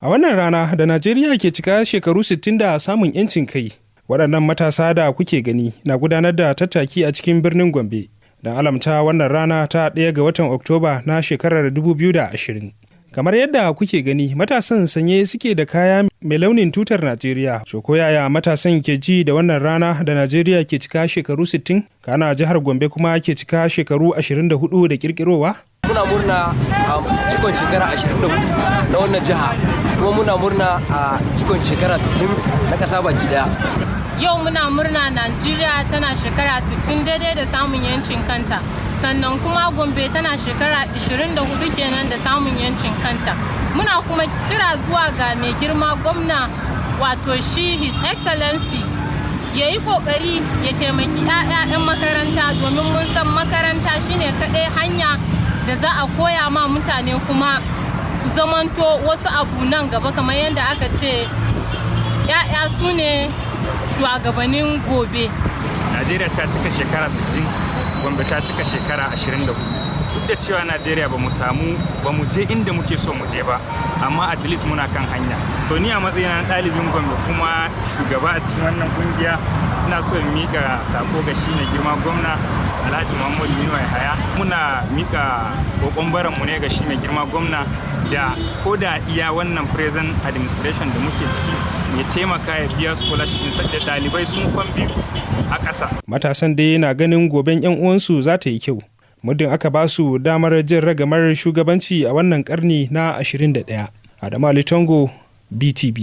A wannan rana da Najeriya ke cika shekaru 60 da samun 'yancin kai, waɗannan matasa da kuke gani na gudanar da tattaki a cikin birnin Gombe don alamta wannan rana ta 1 ga watan Oktoba na shekarar 2020. Kamar yadda kuke gani, matasan sanye suke da kaya mai launin tutar Najeriya. Ko yaya matasan ke ji da wannan rana da Najeriya ke cika shekaru 60, kana jihar Gombe kuma ke cika shekaru 24 da kirkirowa? Muna murna a cikon shekara 24 na wannan jiha, kuma muna murna a cikon shekara 60 na ƙasa baki daya. Yau muna murna Najeriya tana shekara 60 daidai da samun yancin kanta. Sannan kuma Gombe tana shekara 24 kenan da samun yancin kanta. Muna kuma kira zuwa ga mai girma gwamna, wato shi His Excellency, ya yi kokari ya taimaki 'ya'yan makaranta, domin mun san makaranta shine kaɗai hanya da za a koya ma mutane kuma su zamanto wasu abu nan gaba, kamar yadda aka ce 'ya'ya su ne shugabannin gobe. Najeriya ta cika shekara 60, Gombe ta cika shekara 24. Duk da cewa Najeriya ba mu je inda muke so mu je ba, amma at least muna kan hanya. To ni a matsayina na ɗalibin Gombe kuma shugaba a cikin wannan kungiya, ina so in mika sako ga shi ne girma gwamna Alhaji Muhammadu Inuwa Yahaya. Muna mika kokon baran mu ne ga shi mai girma gwamna da ko da iya wannan present administration da muke ciki ya taimaka ya biya scholarship din sadda ɗalibai sun kwambi a ƙasa. Matasan dai na ganin goben 'yan uwansu za ta yi kyau, muddin aka ba su damar jin ragamar shugabanci a wannan ƙarni na 21. Adamu Ali Tongo, BTV.